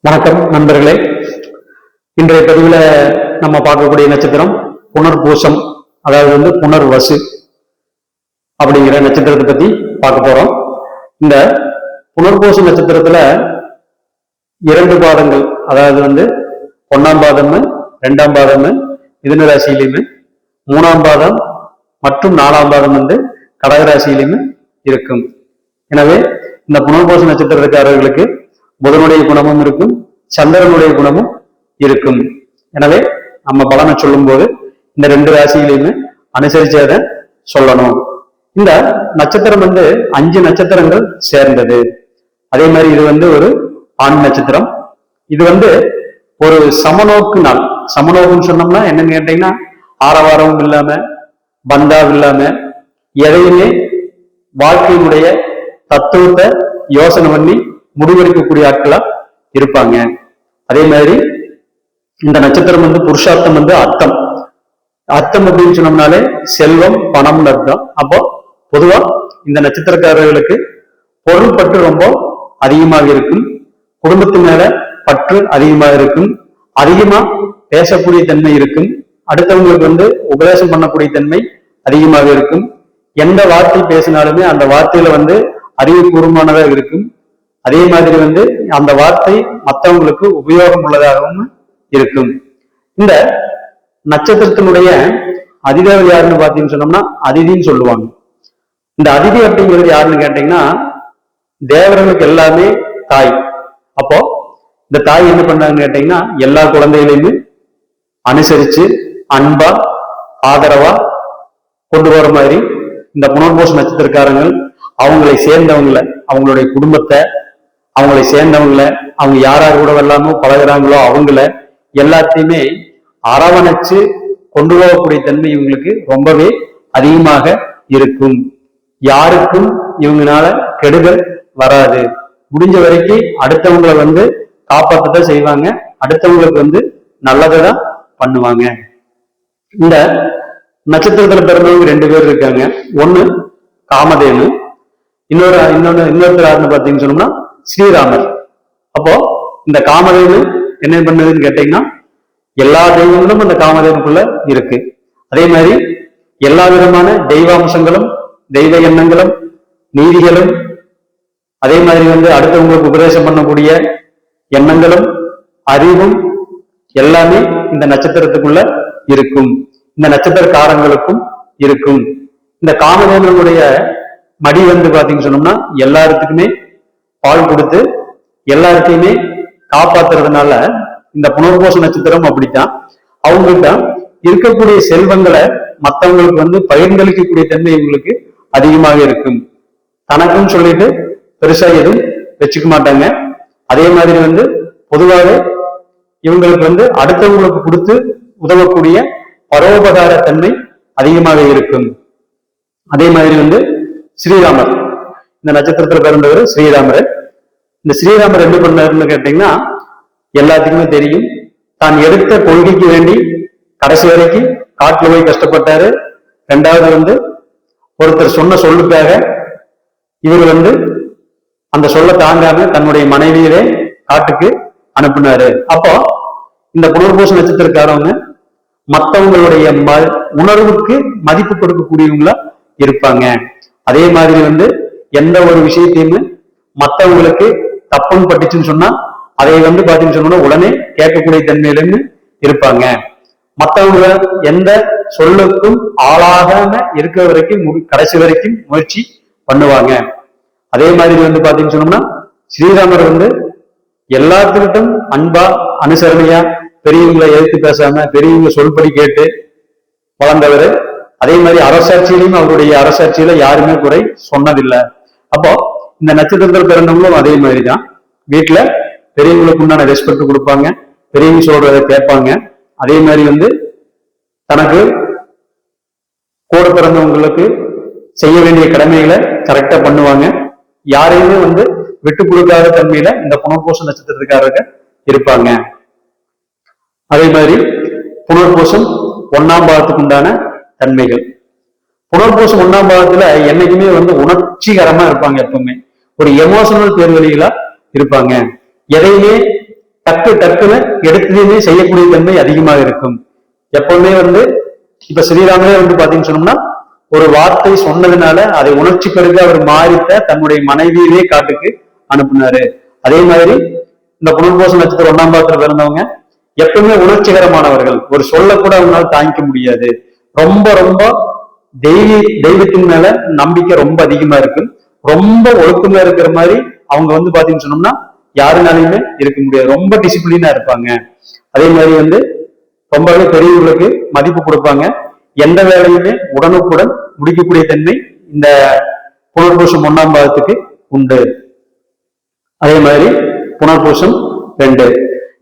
வணக்கம் நண்பர்களே. இன்றைய பதிவுல நம்ம பார்க்கக்கூடிய நட்சத்திரம் புனர்பூசம், அதாவது புனர்வசு அப்படிங்கிற நட்சத்திரத்தை பத்தி பார்க்க போறோம். இந்த புனர்பூச நட்சத்திரத்துல 2 பாதங்கள், அதாவது 1ஆம் பாதம் 2ஆம் பாதம் மிதுன ராசியிலுமே, 3ஆம் பாதம் மற்றும் 4ஆம் பாதம் கடகராசியிலுமே இருக்கும். எனவே இந்த புனர்பூச நட்சத்திரக்காரர்களுக்கு புதனுடைய குணமும் இருக்கும், சந்திரனுடைய குணமும் இருக்கும். எனவே நம்ம பலனை சொல்லும் போது இந்த 2 ராசிகளையுமே அனுசரிச்சு அதை சொல்லணும். இந்த நட்சத்திரம் 5 நட்சத்திரங்கள் சேர்ந்தது. அதே மாதிரி இது ஒரு ஆண் நட்சத்திரம். இது ஒரு சமநோக்கு நாள். சமநோக்குன்னு சொன்னோம்னா என்னன்னு கேட்டீங்கன்னா, ஆரவாரமும் இல்லாம பந்தாவும் இல்லாம எதையுமே வாழ்க்கையினுடைய தத்துவத்தை யோசனை பண்ணி முடிவெடுக்கக்கூடிய ஆட்களா இருப்பாங்க. அதே மாதிரி இந்த நட்சத்திரம் புருஷார்த்தம் அர்த்தம். அர்த்தம் அப்படின்னு சொன்னோம்னாலே செல்வம் பணம்னு அர்த்தம். அப்போ பொதுவா இந்த நட்சத்திரக்காரர்களுக்கு பொருள் பற்று ரொம்ப அதிகமாக இருக்கும், குடும்பத்து மேல பற்று அதிகமாக இருக்கும், அதிகமா பேசக்கூடிய தன்மை இருக்கும், அடுத்தவங்களுக்கு உபதேசம் பண்ணக்கூடிய தன்மை அதிகமாக இருக்கும். எந்த வார்த்தை பேசினாலுமே அந்த வார்த்தையில அறிவுபூர்வமானதாக இருக்கும். அதே மாதிரி அந்த வார்த்தை மற்றவங்களுக்கு உபயோகம் உள்ளதாகவும் இருக்கும். இந்த நட்சத்திரத்தினுடைய அதிதேவதை யாருன்னு பாத்தீங்கன்னு சொன்னோம்னா அதிதின்னு சொல்லுவாங்க. இந்த அதிதி அப்படிங்கிறது யாருன்னு கேட்டீங்கன்னா, தேவர்களுக்கு எல்லாமே தாய். அப்போ இந்த தாய் என்ன பண்ணாங்கன்னு கேட்டீங்கன்னா, எல்லா குழந்தைகளையுமே அனுசரிச்சு அன்பா ஆதரவா கொண்டு வர மாதிரி இந்த புனர்பூச நட்சத்திரக்காரங்கள் அவங்களை சேர்ந்தவங்களை, அவங்களுடைய குடும்பத்தை, அவங்களை சேர்ந்தவங்கள, அவங்க யாராரு கூட எல்லாமோ பழகிறாங்களோ அவங்கள எல்லாத்தையுமே அரவணைச்சு கொண்டு போகக்கூடிய தன்மை இவங்களுக்கு ரொம்பவே அதிகமாக இருக்கும். யாருக்கும் இவங்கனால கெடுதல் வராது. முடிஞ்ச வரைக்கும் அடுத்தவங்களை காப்பாற்றத்தான் செய்வாங்க, அடுத்தவங்களுக்கு நல்லதை தான் பண்ணுவாங்க. இந்த நட்சத்திரத்துல பிறந்தவங்க 2 பேர் இருக்காங்க. ஒண்ணு காமதேனு, இன்னொருத்தர் யாருன்னு பாத்தீங்கன்னு சொன்னோம்னா ஸ்ரீராமர். அப்போ இந்த காமதேனு என்ன பண்ணுதுன்னு கேட்டீங்கன்னா, எல்லா தெய்வங்களும் அந்த காமதேனுக்குள்ள இருக்கு. அதே மாதிரி எல்லா விதமான தெய்வாம்சங்களும் தெய்வ எண்ணங்களும் நீதிகளும், அதே மாதிரி அடுத்தவங்களுக்கு உபதேசம் பண்ணக்கூடிய எண்ணங்களும் அறிவும் எல்லாமே இந்த நட்சத்திரத்துக்குள்ள இருக்கும், இந்த நட்சத்திரக்காரங்களுக்கும் இருக்கும். இந்த காமதேவனுடைய மடி பாத்தீங்கன்னு சொன்னோம்னா எல்லாத்துக்குமே பால் கொடுத்து எல்லாத்தையுமே காப்பாத்துறதுனால இந்த புனர்பூச நட்சத்திரம் அப்படித்தான். அவங்கள்ட்ட இருக்கக்கூடிய செல்வங்களை மற்றவங்களுக்கு பகிர்ந்தளிக்கக்கூடிய தன்மை இவங்களுக்கு அதிகமாக இருக்கும். தனக்குன்னு சொல்லிட்டு பெருசா எதுவும் வச்சுக்க மாட்டாங்க. அதே மாதிரி பொதுவாக இவங்களுக்கு அடுத்தவங்களுக்கு கொடுத்து உதவக்கூடிய பரோபகார தன்மை அதிகமாக இருக்கும். அதே மாதிரி ஸ்ரீராமர், இந்த நட்சத்திரத்துல பிறந்தவர் ஸ்ரீராமர். இந்த ஸ்ரீராமர் என்ன பண்ணாருன்னு கேட்டீங்கன்னா, எல்லாத்துக்குமே தெரியும், தான் எடுத்த கொள்கைக்கு வேண்டி கடைசி வரைக்கும் காட்டுல போய் கஷ்டப்பட்டாரு. 2வது ஒருத்தர் சொன்ன சொல்லுக்காக இவர் அந்த சொல்ல தாங்காம தன்னுடைய மனைவியவே காட்டுக்கு அனுப்புனாரு. அப்போ இந்த புனர்பூச நட்சத்திரக்காரவங்க மற்றவங்களுடைய உணர்வுக்கு மதிப்பு கொடுக்கக்கூடியவங்களா இருப்பாங்க. அதே மாதிரி எந்த ஒரு விஷயத்தையுமே மற்றவங்களுக்கு தப்புன்னு பட்டுச்சுன்னு சொன்னா அதை பாத்தீங்கன்னு சொன்னா உடனே கேட்கக்கூடிய தன்மையிலிருந்து இருப்பாங்க. மற்றவங்க எந்த சொல்லுக்கும் ஆளாகாம இருக்கிற வரைக்கும் கடைசி வரைக்கும் முயற்சி பண்ணுவாங்க. அதே மாதிரி பாத்தீங்கன்னு சொன்னோம்னா ஸ்ரீராமர் எல்லாத்துக்கிட்டும் அன்பா அனுசரணையா பெரியவங்களை எதிர்த்து பேசாம பெரியவங்க சொல்படி கேட்டு வளர்ந்தவர். அதே மாதிரி அரசாட்சியிலையும் அவருடைய அரசாட்சியில யாருமே குறை சொன்னதில்லை. அப்போ இந்த நட்சத்திரத்தில் பிறந்தவங்களும் அதே மாதிரிதான். வீட்டுல பெரியவங்களுக்கு உண்டான ரெஸ்பெக்ட் கொடுப்பாங்க, பெரியவங்க சொல்றதை கேட்பாங்க. அதே மாதிரி தனக்கு கூட பிறந்தவங்களுக்கு செய்ய வேண்டிய கடமைகளை கரெக்டா பண்ணுவாங்க. யாரையுமே விட்டு கொடுக்காத தன்மையில இந்த புனர்பூச நட்சத்திரத்துக்காரர்கள் இருப்பாங்க. அதே மாதிரி புனர்பூசம் 1ஆம் பாதத்துக்கு உண்டான தன்மைகள். புனர்பூசம் 1ஆம் பாதத்துல என்னைக்குமே உணர்ச்சிகரமா இருப்பாங்க. எப்பவுமே ஒரு எமோஷனல் பேர்வழிகளா இருப்பாங்க. எதையுமே டக்குன்னு எடுத்ததையுமே செய்யக்கூடிய தன்மை அதிகமாக இருக்கும். எப்பவுமே வந்து இப்ப ஸ்ரீராமரே வந்து பாத்தீங்கன்னு சொன்னோம்னா ஒரு வார்த்தை சொன்னதுனால அதை உணர்ச்சி பெருக அவர் மாறித்த தன்னுடைய மனைவியவே காட்டுக்கு அனுப்புனாரு. அதே மாதிரி இந்த புனர்பூச நட்சத்திரம் 1ஆம் பாதத்துல பிறந்தவங்க எப்பவுமே உணர்ச்சிகரமானவர்கள். ஒரு சொல்ல கூட அவங்களால தாங்கிக்க முடியாது. ரொம்ப ரொம்ப தெய்வத்தின் மேல நம்பிக்கை ரொம்ப அதிகமா இருக்கு. ரொம்ப ஒழுக்கமா இருக்கிற மாதிரி அவங்க வந்து பாத்தீங்கன்னு சொன்னோம்னா யாருனாலையுமே இருக்க முடியாது. ரொம்ப டிசிப்ளினா இருப்பாங்க. அதே மாதிரி வந்து ரொம்பவே பெரியவர்களுக்கு மதிப்பு கொடுப்பாங்க. எந்த வேலையுமே உடனுக்குடன் முடிக்கக்கூடிய தன்மை இந்த புனர்பூசம் 1ஆம் பாதத்துக்கு உண்டு. அதே மாதிரி புனர்பூசம் 2,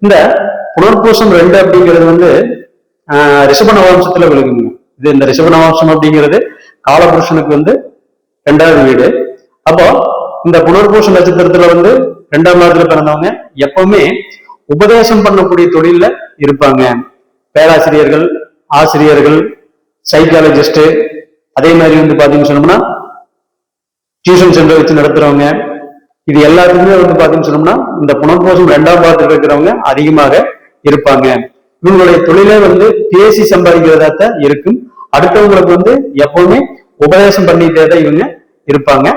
இந்த புனர்பூசம் 2 அப்படிங்கிறது வந்து ரிஷப நவாம்சத்துல விழுகுங்க. இது இந்த ரிஷப நவாம்சம் அப்படிங்கிறது காலபுருஷனுக்கு வந்து 2வது வீடு. அப்போ இந்த புனர்பூச நட்சத்திரத்துல வந்து 2ஆம் பாதத்துல பிறந்தவங்க எப்பவுமே உபதேசம் பண்ணக்கூடிய தொழில இருப்பாங்க. பேராசிரியர்கள், ஆசிரியர்கள், சைக்காலஜிஸ்ட், அதே மாதிரி வந்து பாத்தீங்கன்னு சொன்னோம்னா டியூஷன் சென்டர் வச்சு நடத்துறவங்க, இது எல்லாத்துக்குமே வந்து பாத்தீங்கன்னு சொன்னோம்னா இந்த புனர்பூசம் 2ஆம் பாதத்தில் இருக்கிறவங்க அதிகமாக இருப்பாங்க. இவங்களுடைய தொழிலே வந்து பேசி சம்பாதிக்கிறதா தான் இருக்கும். அடுத்தவங்களுக்கு வந்து எப்பவுமே உபதேசம் பண்ணிட்டே தான் இவங்க இருப்பாங்க.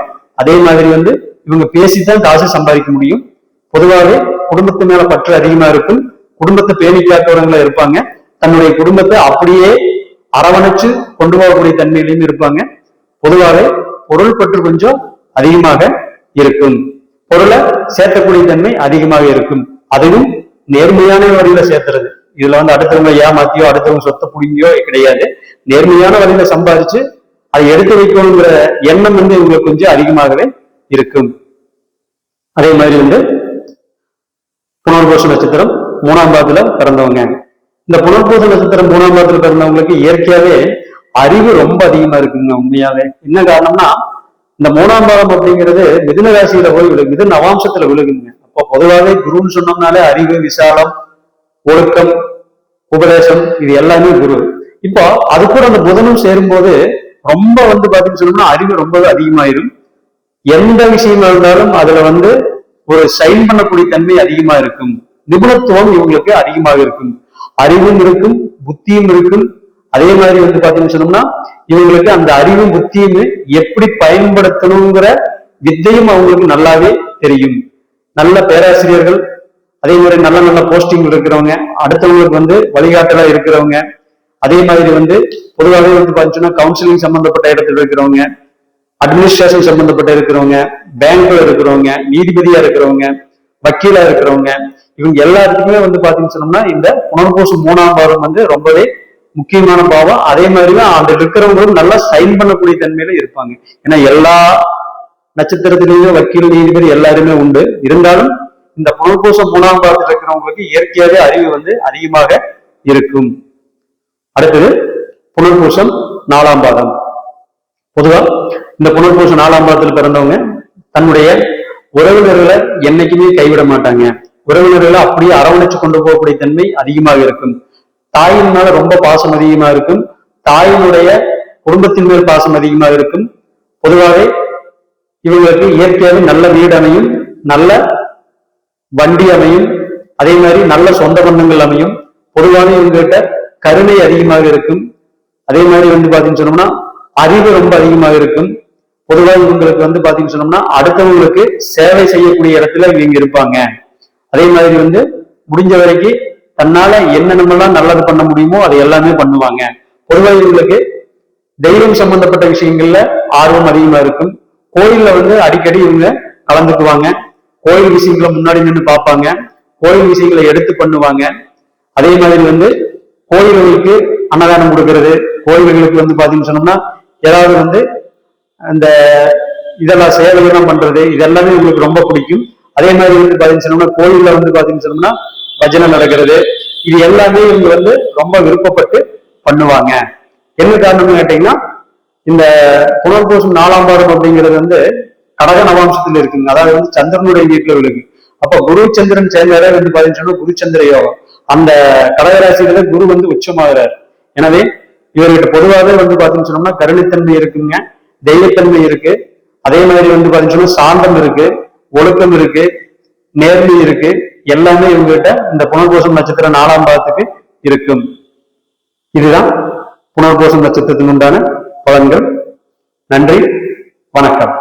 அதே மாதிரி வந்து இவங்க பேசித்தான் காசு சம்பாதிக்க முடியும். பொதுவாகவே குடும்பத்து மேல பற்று அதிகமா இருக்கும். குடும்பத்தை பேணி காக்கிறவங்களா இருப்பாங்க. தன்னுடைய குடும்பத்தை அப்படியே அரவணைச்சு கொண்டு போகக்கூடிய தன்மையிலையும் இருப்பாங்க. பொதுவாகவே பொருள் பற்று கொஞ்சம் அதிகமாக இருக்கும். பொருளை சேர்த்தக்கூடிய தன்மை அதிகமாக இருக்கும். அதுவும் நேர்மையான வழியில சேர்த்துறது. இதுல வந்து அடுத்தவங்க ஏமாத்தியோ அடுத்தவங்க சொத்தை புடிங்கியோ கிடையாது. நேர்மையான வழியில சம்பாதிச்சு அதை எடுத்து வைக்கணுங்கிற எண்ணம் வந்து இவங்களுக்கு கொஞ்சம் அதிகமாகவே இருக்கும். அதே மாதிரி வந்து புனர்பூச நட்சத்திரம் 3ஆம் பாதத்துல பிறந்தவங்க. இந்த புனர்பூச நட்சத்திரம் 3ஆம் பாதத்துல பிறந்தவங்களுக்கு இயற்கையாவே அறிவு ரொம்ப அதிகமா இருக்குங்க. உண்மையாவே என்ன காரணம்னா இந்த 3ஆம் பாதம் அப்படிங்கிறது மிதுன ராசியில போய் விழுகு, மிதுன நவாம்சத்துல விழுகுங்க. அப்போ பொதுவாகவே குருன்னு சொன்னோம்னாலே அறிவு, விசாலம், ஒழுக்கம், உபதேசம், இது எல்லாமே குரு. இப்போ அது கூட அந்த புதனும் சேரும் போது ரொம்ப வந்து பாத்தீங்கன்னு சொன்னோம்னா அறிவு ரொம்பவே அதிகமாயிரும். எந்த விஷயமா இருந்தாலும் அதுல வந்து ஒரு சைன் பண்ணக்கூடிய தன்மை அதிகமா இருக்கும். நிபுணத்துவம் இவங்களுக்கு அதிகமாக இருக்கும். அறிவும் இருக்கும், புத்தியும் இருக்கும். அதே மாதிரி வந்து பாத்தீங்கன்னு சொன்னோம்னா இவங்களுக்கு அந்த அறிவும் புத்தியும் எப்படி பயன்படுத்தணுங்கிற வித்தையும் அவங்களுக்கு நல்லாவே தெரியும். நல்ல பேராசிரியர்கள், அதே மாதிரி நல்ல நல்ல போஸ்டிங் இருக்கிறவங்க, அடுத்தவங்களுக்கு வந்து வழிகாட்டலா இருக்கிறவங்க, அதே மாதிரி வந்து பொதுவாகவே வந்து பாத்தீங்கன்னா கவுன்சிலிங் சம்பந்தப்பட்ட இடத்துல இருக்கிறவங்க, அட்மினிஸ்ட்ரேஷன் சம்பந்தப்பட்ட இருக்கிறவங்க, பேங்க்ல இருக்கிறவங்க, நீதிபதியா இருக்கிறவங்க, வக்கீலா இருக்கிறவங்க, இவங்க எல்லாத்துக்குமே வந்து பாத்தீங்கன்னு சொன்னோம்னா இந்த புனர்பூசம் 3ஆம் பாதம் வந்து ரொம்பவே முக்கியமான பாவம். அதே மாதிரிதான் அந்த இருக்கிறவங்களும் நல்லா சைன் பண்ணக்கூடிய தன்மையில இருப்பாங்க. ஏன்னா எல்லா நட்சத்திரத்திலேயுமே வக்கீல், நீதிபதி எல்லாருமே உண்டு. இருந்தாலும் இந்த புனர்பூசம் 3ஆம் பாதத்தில் இருக்கிறவங்களுக்கு இயற்கையாவே அறிவு வந்து அதிகமாக இருக்கும். அடுத்தது புனர்பூசம் 4ஆம் பாதம். பொதுவா இந்த புனர்பூசம் 4ஆம் பாதத்தில் பிறந்தவங்க தன்னுடைய உறவினர்களை என்னைக்குமே கைவிட மாட்டாங்க. உறவினர்களை அப்படியே அரவணைச்சு கொண்டு போகக்கூடிய தன்மை அதிகமாக இருக்கும். தாயின் மேல ரொம்ப பாசம் அதிகமா இருக்கும். தாயினுடைய குடும்பத்தின் மேல் பாசம் அதிகமாக இருக்கும். பொதுவாகவே இவங்களுக்கு இயற்கையாகவே நல்ல வீடு அமையும், நல்ல வண்டி அமையும், அதே மாதிரி நல்ல சொந்த பந்தங்கள் அமையும். பொதுவாக இவங்ககிட்ட கருணை அதிகமாக இருக்கும். அதே மாதிரி வந்து பாத்தீங்கன்னு சொன்னோம்னா அறிவு ரொம்ப அதிகமாக இருக்கும். பொதுவாக இவங்களுக்கு வந்து பாத்தீங்கன்னு சொன்னோம்னா அடுத்தவங்களுக்கு சேவை செய்யக்கூடிய இடத்துல இவங்க இருப்பாங்க. அதே மாதிரி வந்து முடிஞ்ச வரைக்கும் தன்னால என்னென்னலாம் நல்லது பண்ண முடியுமோ அதை எல்லாமே பண்ணுவாங்க. பொதுவாக இவங்களுக்கு தெய்வம் சம்பந்தப்பட்ட விஷயங்கள்ல ஆர்வம் அதிகமா இருக்கும். கோயில்ல வந்து அடிக்கடி இவங்க கலந்துக்குவாங்க. கோயில் விஷயங்களை முன்னாடி நின்று பார்ப்பாங்க. கோயில் விஷயங்களை எடுத்து பண்ணுவாங்க. அதே மாதிரி வந்து கோயில்களுக்கு அன்னதானம் கொடுக்கறது, கோயில்களுக்கு வந்து பாத்தீங்கன்னு சொன்னோம்னா ஏதாவது வந்து அந்த இதெல்லாம் சேவைகள்லாம் பண்றது, இதெல்லாமே இவங்களுக்கு ரொம்ப பிடிக்கும். அதே மாதிரி வந்து பாத்தீங்கன்னு சொன்னோம்னா கோயில்ல வந்து பாத்தீங்கன்னு சொன்னோம்னா பஜனை நடக்கிறது, இது எல்லாமே இவங்க வந்து ரொம்ப விருப்பப்பட்டு பண்ணுவாங்க. என்ன காரணம்னு கேட்டீங்கன்னா இந்த புனர்பூசம் 4ஆம் பாதம் அப்படிங்கிறது வந்து கடக நவாம்சத்துல இருக்குங்க. அதாவது வந்து சந்திரனுடைய வீட்டுல விழுகு. அப்ப குரு சந்திரன் சேர்ந்தாரே வந்து பாத்தீங்கன்னா குரு சந்திர யோகம். அந்த கடகராசியில குரு வந்து உச்சமாகிறார். எனவே இவர்கிட்ட பொதுவாகவே வந்து பாத்தீங்கன்னு சொன்னோம்னா கருணைத்தன்மை இருக்குங்க, தெய்வத்தன்மை இருக்கு. அதே மாதிரி வந்து பாத்தீங்கன்னா சாந்தம் இருக்கு, ஒழுக்கம் இருக்கு, நேர்மை இருக்கு, எல்லாமே இவங்ககிட்ட இந்த புனர்பூசம் நட்சத்திரம் 4ஆம் பாதத்துக்கு இருக்கும். இதுதான் புனர்பூசம் நட்சத்திரத்தின் உண்டான பலன்கள். நன்றி, வணக்கம்.